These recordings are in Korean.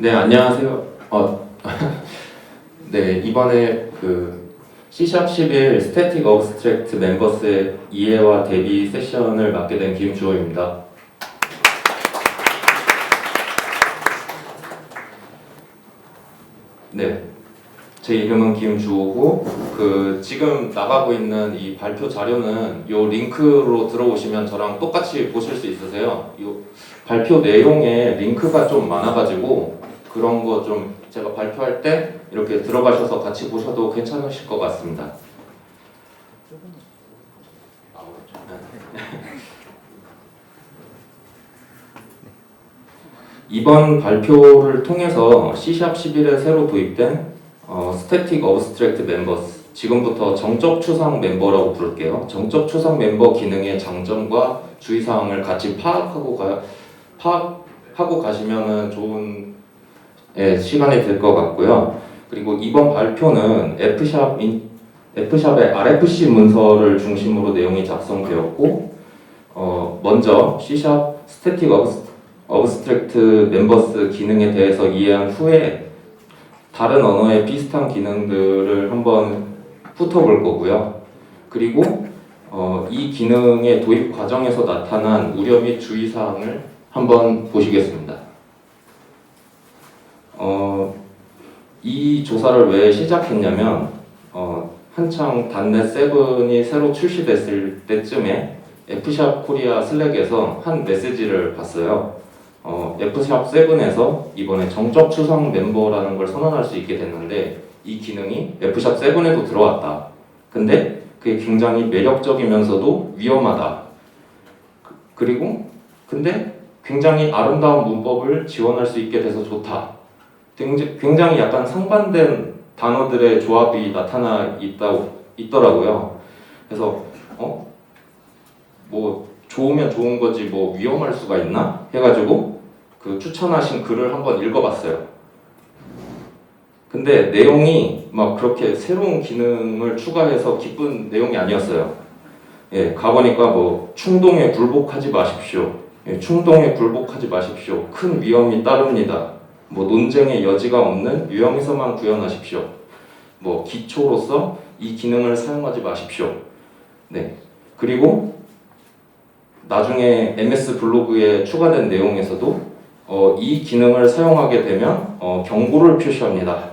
네, 안녕하세요. 네, 이번에 C#11 스태틱 어브스트랙트 멤버스의 이해와 대비 세션을 맡게 된 김주호입니다. 네, 제 이름은 김주호고 지금 나가고 있는 이 발표 자료는 이 링크로 들어오시면 저랑 똑같이 보실 수 있으세요. 이 발표 내용에 링크가 좀 많아가지고 그런 거 좀 제가 발표할 때 이렇게 들어가셔서 같이 보셔도 괜찮으실 것 같습니다. 이번 발표를 통해서 C#11에 새로 도입된 스태틱 어브스트랙트 멤버스, 지금부터 정적 추상 멤버라고 부를게요. 정적 추상 멤버 기능의 장점과 주의사항을 같이 파악하고 가시면 좋은 시간이 될 것 같고요. 그리고 이번 발표는 F샵의 RFC 문서를 중심으로 내용이 작성되었고, 먼저 C# 스태틱 어브스트랙트 멤버스 기능에 대해서 이해한 후에 다른 언어의 비슷한 기능들을 한번 훑어볼 거고요. 그리고 이 기능의 도입 과정에서 나타난 우려 및 주의사항을 한번 보시겠습니다. 이 조사를 왜 시작했냐면 한창 단넷 7이 새로 출시됐을 때쯤에 F샵 코리아 슬랙에서 한 메시지를 봤어요. F샵 7에서 이번에 정적 추상 멤버라는 걸 선언할 수 있게 됐는데 이 기능이 F샵 7에도 들어왔다. 근데 그게 굉장히 매력적이면서도 위험하다. 근데 굉장히 아름다운 문법을 지원할 수 있게 돼서 좋다. 굉장히 약간 상반된 단어들의 조합이 나타나 있더라고요. 그래서 뭐 좋으면 좋은 거지 뭐 위험할 수가 있나 해가지고 추천하신 글을 한번 읽어봤어요. 근데 내용이 막 그렇게 새로운 기능을 추가해서 기쁜 내용이 아니었어요. 가보니까 뭐 충동에 굴복하지 마십시오. 충동에 굴복하지 마십시오. 큰 위험이 따릅니다. 뭐 논쟁의 여지가 없는 유형에서만 구현하십시오. 뭐 기초로서 이 기능을 사용하지 마십시오. 네. 그리고 나중에 MS 블로그에 추가된 내용에서도 이 기능을 사용하게 되면 경고를 표시합니다.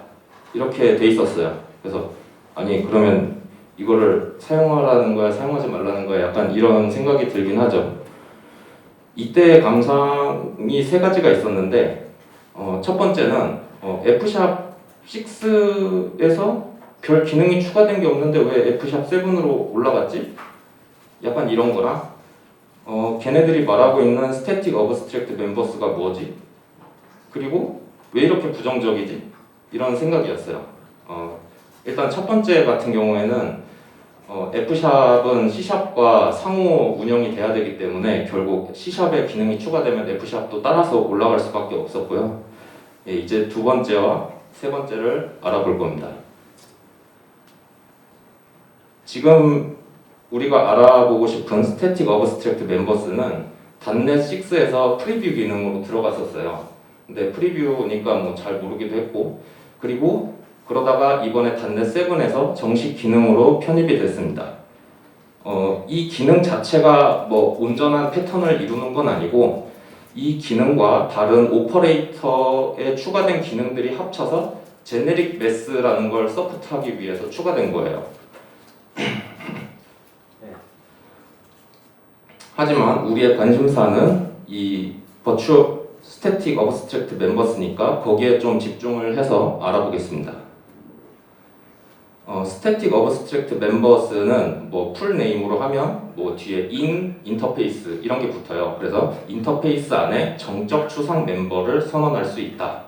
이렇게 돼 있었어요. 그래서 아니 그러면 이거를 사용하라는 거야, 사용하지 말라는 거야, 약간 이런 생각이 들긴 하죠. 이때의 감상이 세 가지가 있었는데 첫 번째는 F샵 6에서 별 기능이 추가된 게 없는데 왜 F샵 7으로 올라갔지? 약간 이런 거랑 걔네들이 말하고 있는 스태틱 어브스트랙트 멤버스가 뭐지? 그리고 왜 이렇게 부정적이지? 이런 생각이었어요. 일단 첫 번째 같은 경우에는 F샵은 C샵과 상호 운영이 돼야 되기 때문에 결국 C샵의 기능이 추가되면 F샵도 따라서 올라갈 수밖에 없었고요. 이제 두 번째와 세 번째를 알아볼 겁니다. 지금 우리가 알아보고 싶은 스태틱 어브스트랙트 멤버스는 단넷 6에서 프리뷰 기능으로 들어갔었어요. 근데 프리뷰니까 뭐 잘 모르기도 했고, 그리고 그러다가 이번에 단넷 7에서 정식 기능으로 편입이 됐습니다. 이 기능 자체가 뭐 온전한 패턴을 이루는 건 아니고 이 기능과 다른 오퍼레이터에 추가된 기능들이 합쳐서 제네릭 매스라는 걸 서포트하기 위해서 추가된 거예요. 하지만 우리의 관심사는 이 버추얼 스태틱 어브스트랙트 멤버스니까 거기에 좀 집중을 해서 알아보겠습니다. 스태틱 어브스트랙트 멤버스는 뭐 풀 네임으로 하면 뭐 뒤에 인터페이스 이런 게 붙어요. 그래서 인터페이스 안에 정적 추상 멤버를 선언할 수 있다.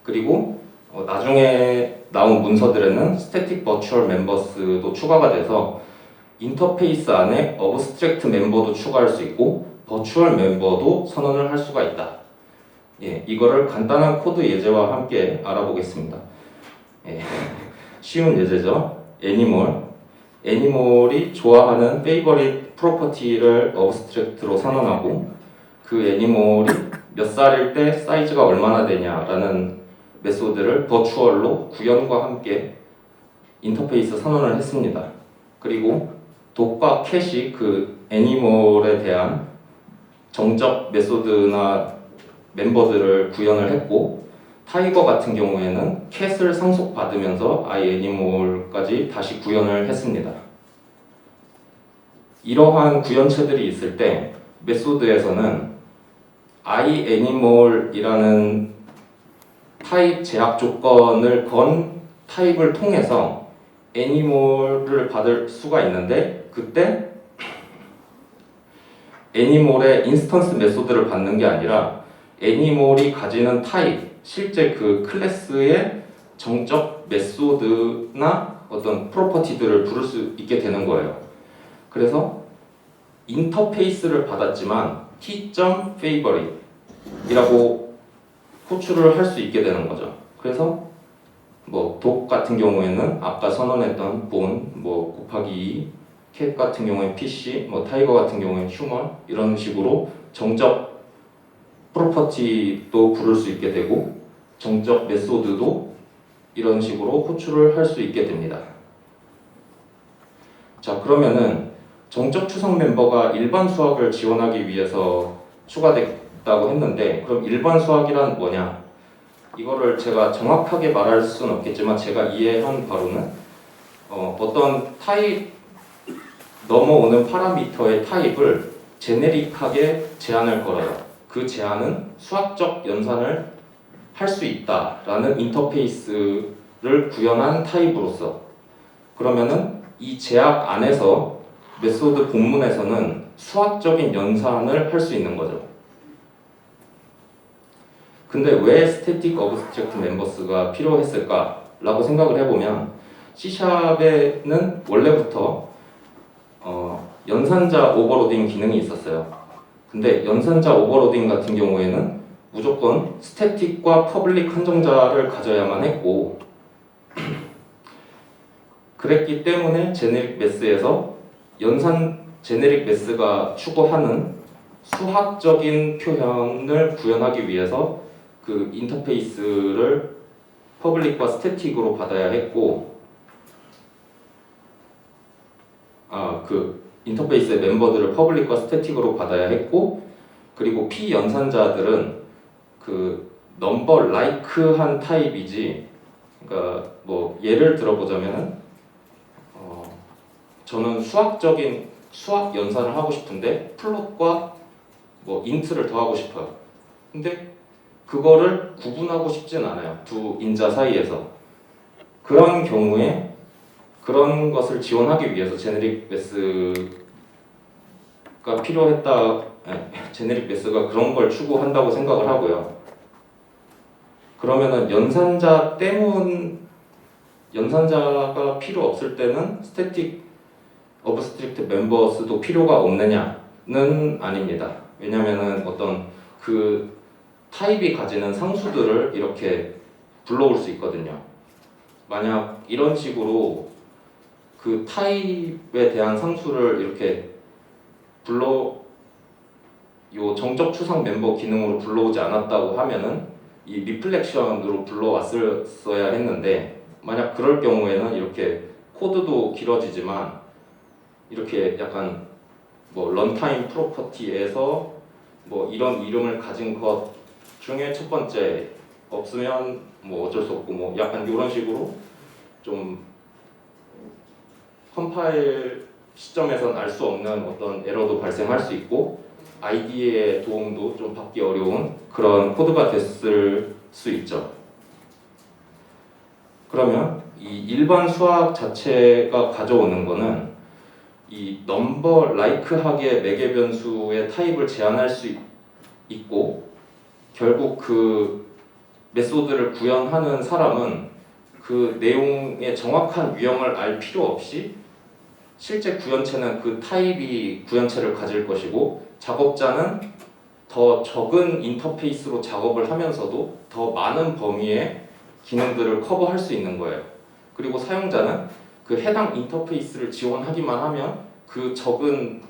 그리고 나중에 나온 문서들에는 스태틱 버추얼 멤버스도 추가가 돼서 인터페이스 안에 어브스트랙트 멤버도 추가할 수 있고 버추얼 멤버도 선언을 할 수가 있다. 이거를 간단한 코드 예제와 함께 알아보겠습니다. 쉬운 예제죠. 애니멀이 좋아하는 페이버릿 프로퍼티를 어브스트랙트로 선언하고 그 애니멀이 몇 살일 때 사이즈가 얼마나 되냐라는 메소드를 버추얼로 구현과 함께 인터페이스 선언을 했습니다. 그리고 독과 캣이 그 애니멀에 대한 정적 메소드나 멤버들을 구현을 했고, 타이거 같은 경우에는 캣을 상속받으면서 아이 애니멀까지 다시 구현을 했습니다. 이러한 구현체들이 있을 때 메소드에서는 아이 애니멀이라는 타입 제약 조건을 건 타입을 통해서 애니멀을 받을 수가 있는데, 그때 애니멀의 인스턴스 메소드를 받는 게 아니라 애니멀이 가지는 타입, 실제 그 클래스의 정적 메소드나 어떤 프로퍼티들을 부를 수 있게 되는 거예요. 그래서 인터페이스를 받았지만 t.favorite이라고 호출을 할 수 있게 되는 거죠. 그래서 뭐 독 같은 경우에는 아까 선언했던 본, 뭐 곱하기 2, 캣 같은 경우에 PC, 뭐 타이거 같은 경우에 휴먼, 이런 식으로 정적 프로퍼티도 부를 수 있게 되고 정적 메소드도 이런 식으로 호출을 할 수 있게 됩니다. 자, 그러면은 정적 추상 멤버가 일반 수학을 지원하기 위해서 추가됐다고 했는데, 그럼 일반 수학이란 뭐냐? 이거를 제가 정확하게 말할 수는 없겠지만 제가 이해한 바로는 어떤 타입 넘어오는 파라미터의 타입을 제네릭하게 제한을 걸어요. 그 제한은 수학적 연산을 할 수 있다라는 인터페이스를 구현한 타입으로서, 그러면은 이 제약 안에서 메소드 본문에서는 수학적인 연산을 할 수 있는 거죠. 근데 왜 스태틱 어브스트랙트 멤버스가 필요했을까라고 생각을 해보면, C샵에는 원래부터 연산자 오버로딩 기능이 있었어요. 근데 연산자 오버로딩 같은 경우에는 무조건 스태틱과 퍼블릭 한정자를 가져야만 했고, 그랬기 때문에 제네릭 매스에서 제네릭 매스가 추구하는 수학적인 표현을 구현하기 위해서 그 인터페이스를 퍼블릭과 스태틱으로 받아야 했고, 그 인터페이스의 멤버들을 퍼블릭과 스태틱으로 받아야 했고, 그리고 피연산자들은 그 넘버 라이크한 타입이지, 그러니까 뭐 예를 들어보자면은 저는 수학 연산을 하고 싶은데 플롯과 뭐 인트를 더하고 싶어요. 근데 그거를 구분하고 싶진 않아요. 두 인자 사이에서. 그런 경우에 그런 것을 지원하기 위해서 제네릭 매스가 필요했다. 제네릭 매스가 그런 걸 추구한다고 생각을 하고요. 그러면은 연산자가 필요 없을 때는 스태틱 어브스트릭트 멤버스도 필요가 없느냐는 아닙니다. 왜냐면은 어떤 그 타입이 가지는 상수들을 이렇게 불러올 수 있거든요. 만약 이런 식으로 그 타입에 대한 상수를 이렇게 요 정적 추상 멤버 기능으로 불러오지 않았다고 하면은 이 리플렉션으로 불러왔어야 했는데, 만약 그럴 경우에는 이렇게 코드도 길어지지만 이렇게 약간 뭐 런타임 프로퍼티에서 뭐 이런 이름을 가진 것 중에 첫 번째 없으면 뭐 어쩔 수 없고, 뭐 약간 이런 식으로 좀 컴파일 시점에선 알 수 없는 어떤 에러도 발생할 수 있고, IDE의 도움도 좀 받기 어려운 그런 코드가 됐을 수 있죠. 그러면 이 일반 수학 자체가 가져오는 거는 이 넘버 라이크하게 매개 변수의 타입을 제한할 수 있고, 결국 그 메소드를 구현하는 사람은 그 내용의 정확한 유형을 알 필요 없이 실제 구현체는 그 타입이 구현체를 가질 것이고, 작업자는 더 적은 인터페이스로 작업을 하면서도 더 많은 범위의 기능들을 커버할 수 있는 거예요. 그리고 사용자는 그 해당 인터페이스를 지원하기만 하면 그 적은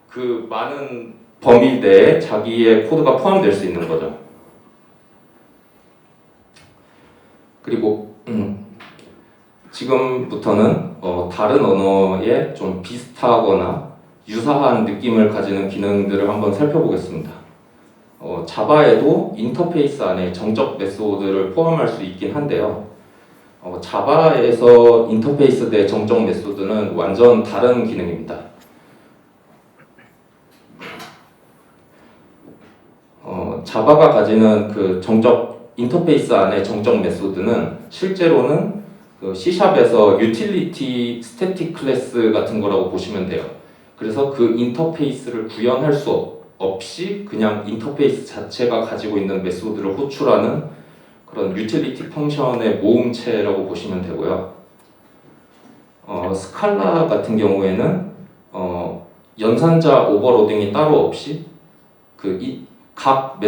그 많은 범위 내에 자기의 코드가 포함될 수 있는 거죠. 그리고 지금부터는 다른 언어에 좀 비슷하거나 유사한 느낌을 가지는 기능들을 한번 살펴보겠습니다. 자바에도 인터페이스 안에 정적 메소드를 포함할 수 있긴 한데요. 자바에서 인터페이스 대 정적 메소드는 완전 다른 기능입니다. 자바가 가지는 그 정적 인터페이스 안의 정적 메소드는 실제로는 그 C샵에서 유틸리티 스태틱 클래스 같은 거라고 보시면 돼요. 그래서 그 인터페이스를 구현할 수 없이 그냥 인터페이스 자체가 가지고 있는 메소드를 호출하는 그런 유틸리티 펑션의 모음체라고 보시면 되고요. 스칼라 같은 경우에는 연산자 오버로딩이 따로 없이 각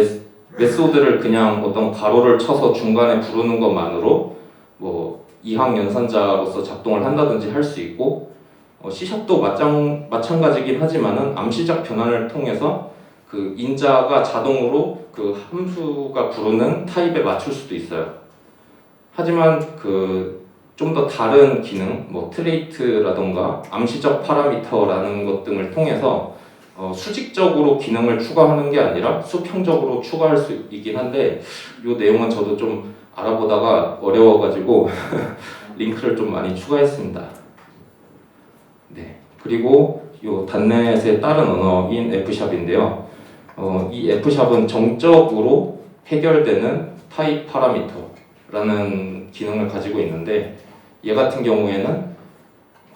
메소드를 그냥 어떤 가로를 쳐서 중간에 부르는 것만으로 뭐 이항 연산자로서 작동을 한다든지 할 수 있고, C샵도 마찬가지긴 하지만은 암시작 변환을 통해서 그 인자가 자동으로 그 함수가 부르는 타입에 맞출 수도 있어요. 하지만 그 좀 더 다른 기능, 뭐 트레이트라던가 암시적 파라미터라는 것 등을 통해서 수직적으로 기능을 추가하는 게 아니라 수평적으로 추가할 수 있긴 한데, 이 내용은 저도 좀 알아보다가 어려워가지고 링크를 좀 많이 추가했습니다. 네. 그리고 이 단넷의 다른 언어인 F샵인데요. 이 F샵은 정적으로 해결되는 타입 파라미터라는 기능을 가지고 있는데, 얘 같은 경우에는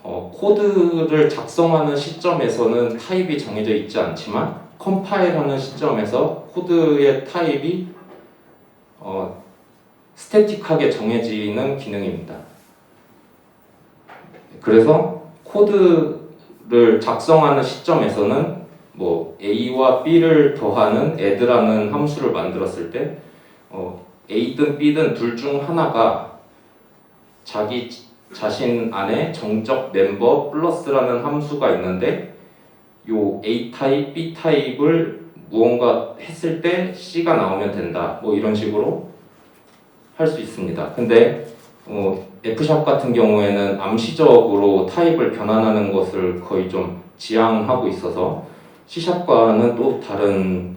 코드를 작성하는 시점에서는 타입이 정해져 있지 않지만 컴파일하는 시점에서 코드의 타입이 스태틱하게 정해지는 기능입니다. 그래서 코드를 작성하는 시점에서는 뭐 A와 B를 더하는 add라는 함수를 만들었을 때 A든 B든 둘 중 하나가 자기 자신 안에 정적 멤버 플러스라는 함수가 있는데, 요 A 타입, B 타입을 무언가 했을 때 C가 나오면 된다. 뭐 이런 식으로 할 수 있습니다. 근데 F샵 같은 경우에는 암시적으로 타입을 변환하는 것을 거의 좀 지향하고 있어서 C샵과는 또 다른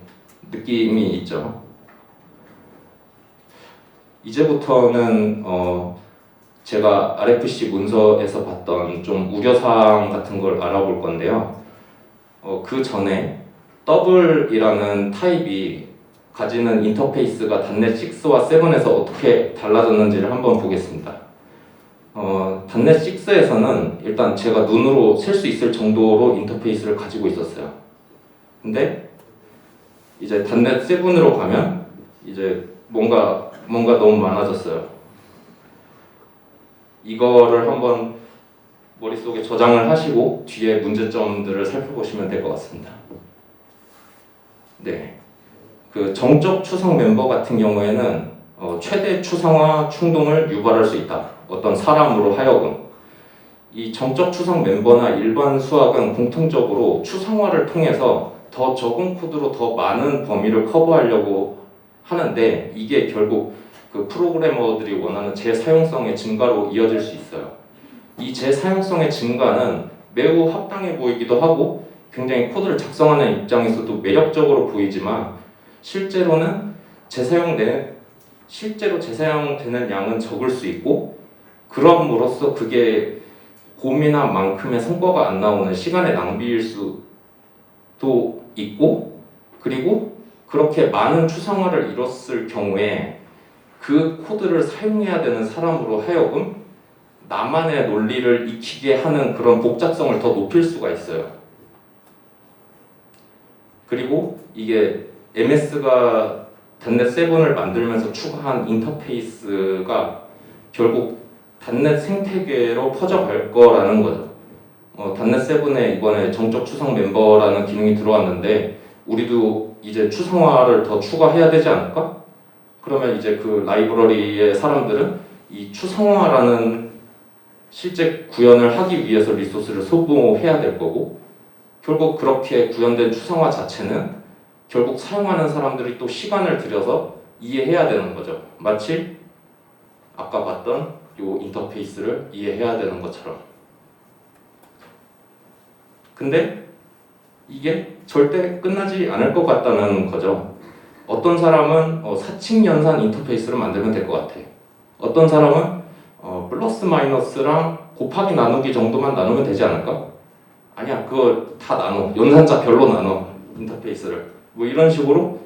느낌이 있죠. 이제부터는 제가 RFC 문서에서 봤던 좀 우려사항 같은 걸 알아볼 건데요. 그 전에 더블이라는 타입이 가지는 인터페이스가 단넷 6와 7에서 어떻게 달라졌는지를 한번 보겠습니다. 단넷 6에서는 일단 제가 눈으로 셀 수 있을 정도로 인터페이스를 가지고 있었어요. 근데 이제 단넷 7으로 가면 이제 뭔가 너무 많아졌어요. 이거를 한번 머릿속에 저장을 하시고 뒤에 문제점들을 살펴보시면 될 것 같습니다. 네, 그 정적 추상 멤버 같은 경우에는 최대 추상화 충동을 유발할 수 있다. 어떤 사람으로 하여금. 이 정적 추상 멤버나 일반 수학은 공통적으로 추상화를 통해서 더 적은 코드로 더 많은 범위를 커버하려고 하는데, 이게 결국 그 프로그래머들이 원하는 재사용성의 증가로 이어질 수 있어요. 이 재사용성의 증가는 매우 합당해 보이기도 하고 굉장히 코드를 작성하는 입장에서도 매력적으로 보이지만, 실제로 재사용되는 양은 적을 수 있고, 그럼으로써 그게 고민한 만큼의 성과가 안 나오는 시간의 낭비일 수도 있고, 그리고 그렇게 많은 추상화를 이뤘을 경우에 그 코드를 사용해야 되는 사람으로 하여금 나만의 논리를 익히게 하는 그런 복잡성을 더 높일 수가 있어요. 그리고 이게 MS가 단넷 7을 만들면서 추가한 인터페이스가 결국 단넷 생태계로 퍼져갈 거라는 거죠. 단넷 7에 이번에 정적 추상 멤버라는 기능이 들어왔는데, 우리도 이제 추상화를 더 추가해야 되지 않을까? 그러면 이제 그 라이브러리의 사람들은 이 추상화라는 실제 구현을 하기 위해서 리소스를 소모해야 될 거고, 결국 그렇게 구현된 추상화 자체는 결국 사용하는 사람들이 또 시간을 들여서 이해해야 되는 거죠. 마치 아까 봤던 요 인터페이스를 이해해야 되는 것처럼. 근데 이게 절대 끝나지 않을 것 같다는 거죠. 어떤 사람은 사칙 연산 인터페이스를 만들면 될 것 같아. 어떤 사람은 플러스 마이너스랑 곱하기 나누기 정도만 나누면 되지 않을까? 아니야, 그거 다 나눠. 연산자 별로 나눠. 인터페이스를. 뭐 이런 식으로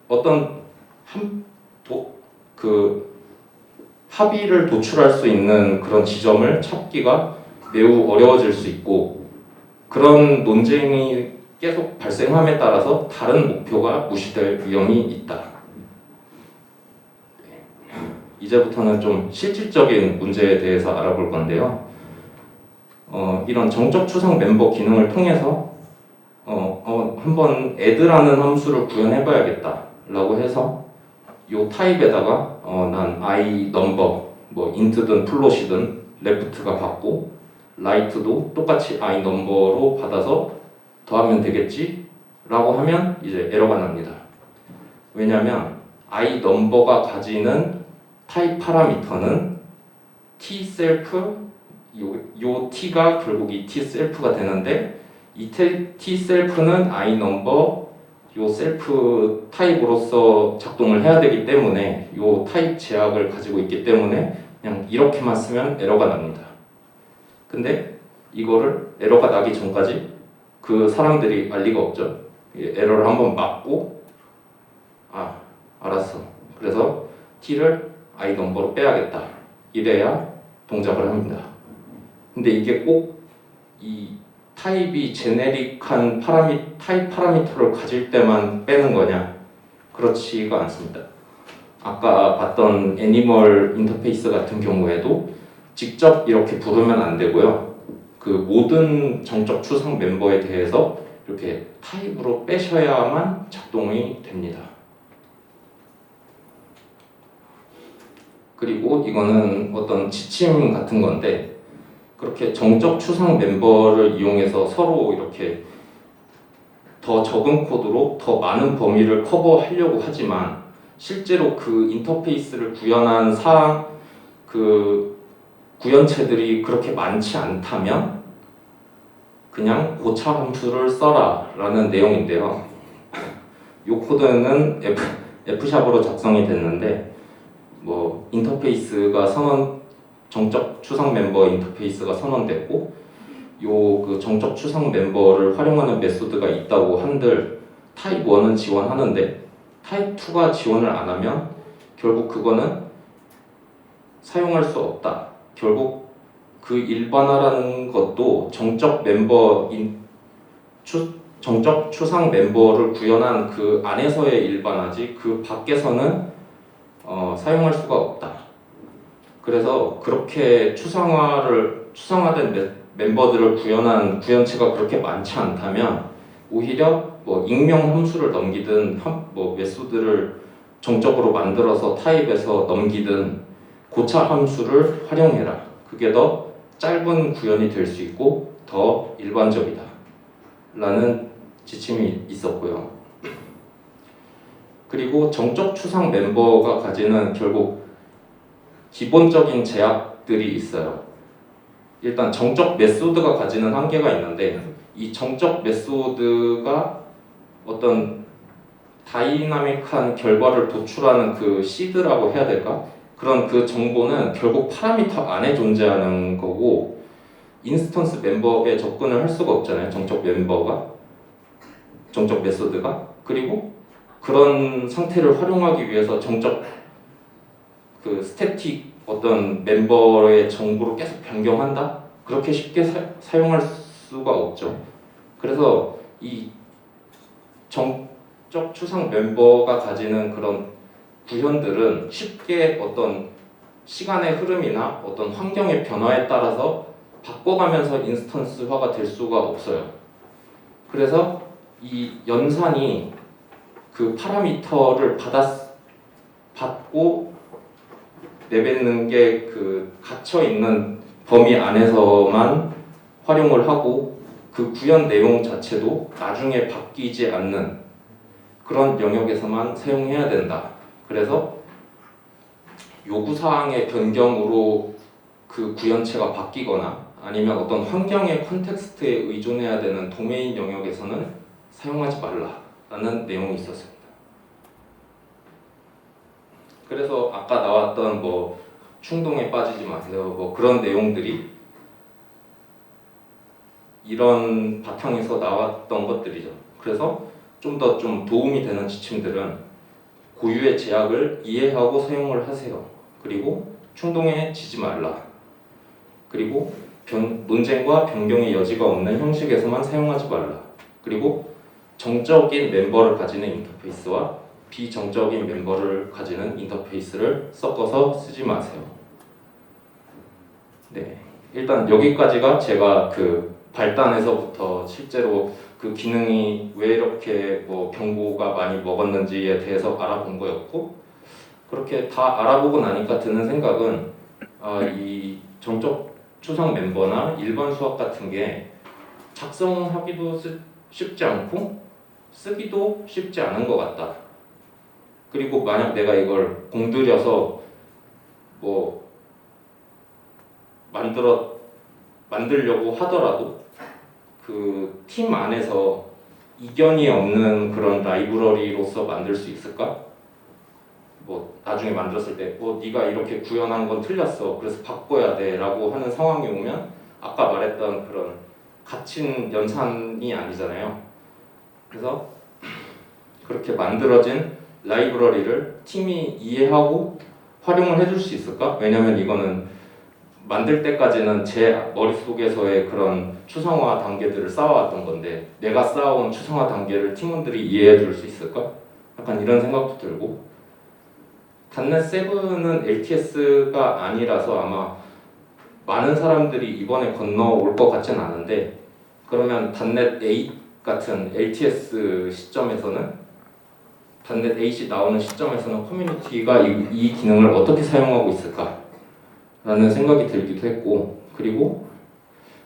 어떤 합의를 도출할 수 있는 그런 지점을 찾기가 매우 어려워질 수 있고, 그런 논쟁이 계속 발생함에 따라서 다른 목표가 무시될 위험이 있다. 이제부터는 좀 실질적인 문제에 대해서 알아볼 건데요. 이런 정적 추상 멤버 기능을 통해서 한번 add라는 함수를 구현해봐야겠다 라고 해서 요 타입에다가 난 i number 뭐 int든 float이든 left가 받고 right도 똑같이 i number로 받아서 더하면 되겠지 라고 하면 이제 에러가 납니다. 왜냐하면 i number가 가지는 타입 파라미터는 t self 요 t가 결국 이 t self가 되는데 이 t self는 i number 요 셀프 타입으로서 작동을 해야 되기 때문에 요 타입 제약을 가지고 있기 때문에 그냥 이렇게만 쓰면 에러가 납니다. 근데 이거를 에러가 나기 전까지 그 사람들이 알 리가 없죠. 에러를 한번 막고 알았어. 그래서 t를 i 넘버로 빼야겠다. 이래야 동작을 합니다. 근데 이게 꼭 이 타입이 제네릭한 타입 파라미터를 가질 때만 빼는 거냐? 그렇지가 않습니다. 아까 봤던 애니멀 인터페이스 같은 경우에도 직접 이렇게 부르면 안 되고요. 그 모든 정적 추상 멤버에 대해서 이렇게 타입으로 빼셔야만 작동이 됩니다. 그리고 이거는 어떤 지침 같은 건데 그렇게 정적 추상 멤버를 이용해서 서로 이렇게 더 적은 코드로 더 많은 범위를 커버하려고 하지만 실제로 그 인터페이스를 구현한 그 구현체들이 그렇게 많지 않다면 그냥 고차 함수를 써라 라는 내용인데요. 이 코드는 F샵으로 작성이 됐는데 뭐 인터페이스가 정적 추상 멤버 인터페이스가 선언됐고 그 정적 추상 멤버를 활용하는 메소드가 있다고 한들 타입 1은 지원하는데 타입 2가 지원을 안 하면 결국 그거는 사용할 수 없다. 결국 그 일반화라는 것도 정적 추상 멤버를 구현한 그 안에서의 일반화지 그 밖에서는 사용할 수가 없다. 그래서 그렇게 추상화된 멤버들을 구현한 구현체가 그렇게 많지 않다면 오히려 뭐 익명 함수를 넘기든 뭐 메소드를 정적으로 만들어서 타입에서 넘기든 고차 함수를 활용해라. 그게 더 짧은 구현이 될 수 있고 더 일반적이다. 라는 지침이 있었고요. 그리고 정적 추상 멤버가 가지는 결국 기본적인 제약들이 있어요. 일단 정적 메소드가 가지는 한계가 있는데 이 정적 메소드가 어떤 다이나믹한 결과를 도출하는 그 시드라고 해야 될까? 그런 그 정보는 결국 파라미터 안에 존재하는 거고 인스턴스 멤버에 접근을 할 수가 없잖아요. 정적 메소드가. 그리고 그런 상태를 활용하기 위해서 정적 그 스태틱 어떤 멤버의 정보를 계속 변경한다? 그렇게 쉽게 사용할 수가 없죠. 그래서 이 정적 추상 멤버가 가지는 그런 구현들은 쉽게 어떤 시간의 흐름이나 어떤 환경의 변화에 따라서 바꿔가면서 인스턴스화가 될 수가 없어요. 그래서 이 연산이 그 파라미터를 받고 내뱉는 게 그 갇혀 있는 범위 안에서만 활용을 하고 그 구현 내용 자체도 나중에 바뀌지 않는 그런 영역에서만 사용해야 된다. 그래서 요구사항의 변경으로 그 구현체가 바뀌거나 아니면 어떤 환경의 컨텍스트에 의존해야 되는 도메인 영역에서는 사용하지 말라라는 내용이 있었습니다. 그래서 아까 나왔던 뭐 충동에 빠지지 마세요, 뭐 그런 내용들이 이런 바탕에서 나왔던 것들이죠. 그래서 좀 더 좀 도움이 되는 지침들은 고유의 제약을 이해하고 사용을 하세요. 그리고 충동에 지지 말라. 그리고 논쟁과 변경의 여지가 없는 형식에서만 사용하지 말라. 그리고 정적인 멤버를 가지는 인터페이스와 비정적인 멤버를 가지는 인터페이스를 섞어서 쓰지 마세요. 네, 일단 여기까지가 제가 그 발단에서부터 실제로 그 기능이 왜 이렇게 뭐 경고가 많이 먹었는지에 대해서 알아본 거였고, 그렇게 다 알아보고 나니까 드는 생각은 이 정적 추상 멤버나 일반 수학 같은 게 작성하기도 쉽지 않고 쓰기도 쉽지 않은 것 같다. 그리고 만약 내가 이걸 공들여서 뭐 만들려고 하더라도 그 팀 안에서 이견이 없는 그런 라이브러리로서 만들 수 있을까? 뭐 나중에 만들었을 때 네가 이렇게 구현한 건 틀렸어, 그래서 바꿔야 돼 라고 하는 상황이 오면 아까 말했던 그런 갇힌 연산이 아니잖아요. 그래서 그렇게 만들어진 라이브러리를 팀이 이해하고 활용을 해줄 수 있을까? 왜냐면 이거는 만들 때까지는 제 머릿속에서의 그런 추상화 단계들을 쌓아왔던 건데 내가 쌓아온 추상화 단계를 팀원들이 이해해 줄 수 있을까? 약간 이런 생각도 들고, 단넷 7은 LTS가 아니라서 아마 많은 사람들이 이번에 건너올 것 같진 않은데, 그러면 단넷 8 같은 LTS 시점에서는 단넷 8이 나오는 시점에서는 커뮤니티가 이 기능을 어떻게 사용하고 있을까? 라는 생각이 들기도 했고, 그리고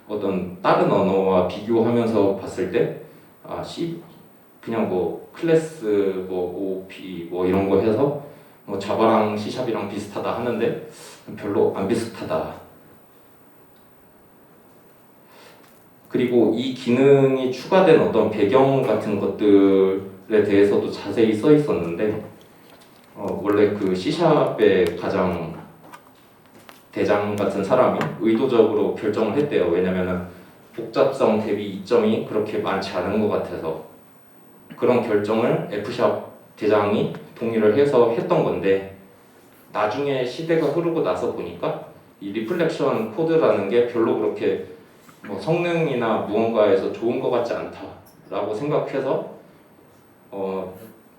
어떤 다른 언어와 비교하면서 봤을 때 C 그냥 뭐 클래스 뭐 OOP 뭐 이런 거 해서 뭐 자바랑 C샵이랑 비슷하다 하는데 별로 안 비슷하다. 그리고 이 기능이 추가된 어떤 배경 같은 것들에 대해서도 자세히 써 있었는데 원래 그 C샵의 가장 대장 같은 사람이 의도적으로 결정을 했대요. 왜냐면은 복잡성 대비 이점이 그렇게 많지 않은 것 같아서 그런 결정을 F샵 대장이 동의를 해서 했던 건데, 나중에 시대가 흐르고 나서 보니까 이 리플렉션 코드라는 게 별로 그렇게 뭐 성능이나 무언가에서 좋은 것 같지 않다라고 생각해서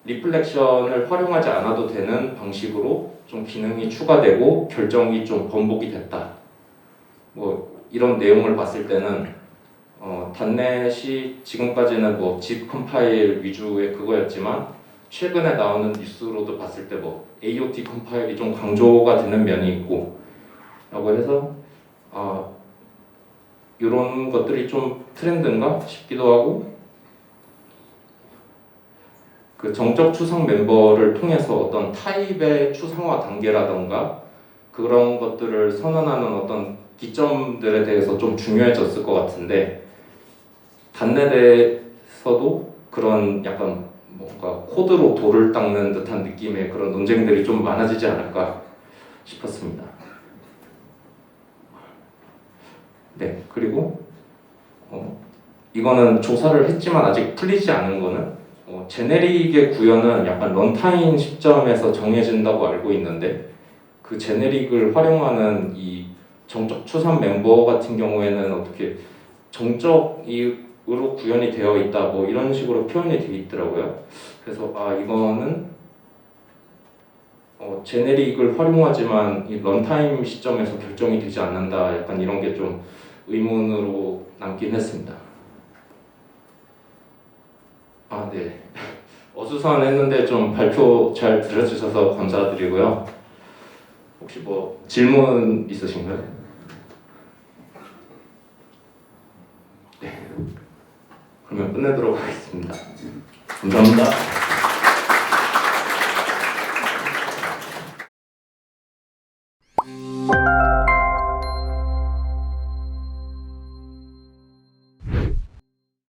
리플렉션을 활용하지 않아도 되는 방식으로 좀 기능이 추가되고 결정이 좀 번복이 됐다. 뭐 이런 내용을 봤을 때는 단넷이 지금까지는 뭐 집 컴파일 위주의 그거였지만 최근에 나오는 뉴스로도 봤을 때 뭐 AOT 컴파일이 좀 강조가 되는 면이 있고 라고 해서 이런 것들이 좀 트렌드인가 싶기도 하고, 그 정적 추상 멤버를 통해서 어떤 타입의 추상화 단계라던가 그런 것들을 선언하는 어떤 기점들에 대해서 좀 중요해졌을 것 같은데, 단넷에서도 그런 약간 뭔가 코드로 돌을 닦는 듯한 느낌의 그런 논쟁들이 좀 많아지지 않을까 싶었습니다. 네, 그리고 이거는 조사를 했지만 아직 풀리지 않은 거는 제네릭의 구현은 약간 런타임 시점에서 정해진다고 알고 있는데, 그 제네릭을 활용하는 이 정적 추산 멤버 같은 경우에는 어떻게 정적으로 구현이 되어 있다 뭐 이런 식으로 표현이 되어 있더라고요. 그래서 이거는 제네릭을 활용하지만 이 런타임 시점에서 결정이 되지 않는다, 약간 이런 게 좀 의문으로 남긴 했습니다. 네. 어수선했는데 좀 발표 잘 들어주셔서 감사드리고요. 혹시 뭐 질문 있으신가요? 네. 그러면 끝내도록 하겠습니다. 감사합니다.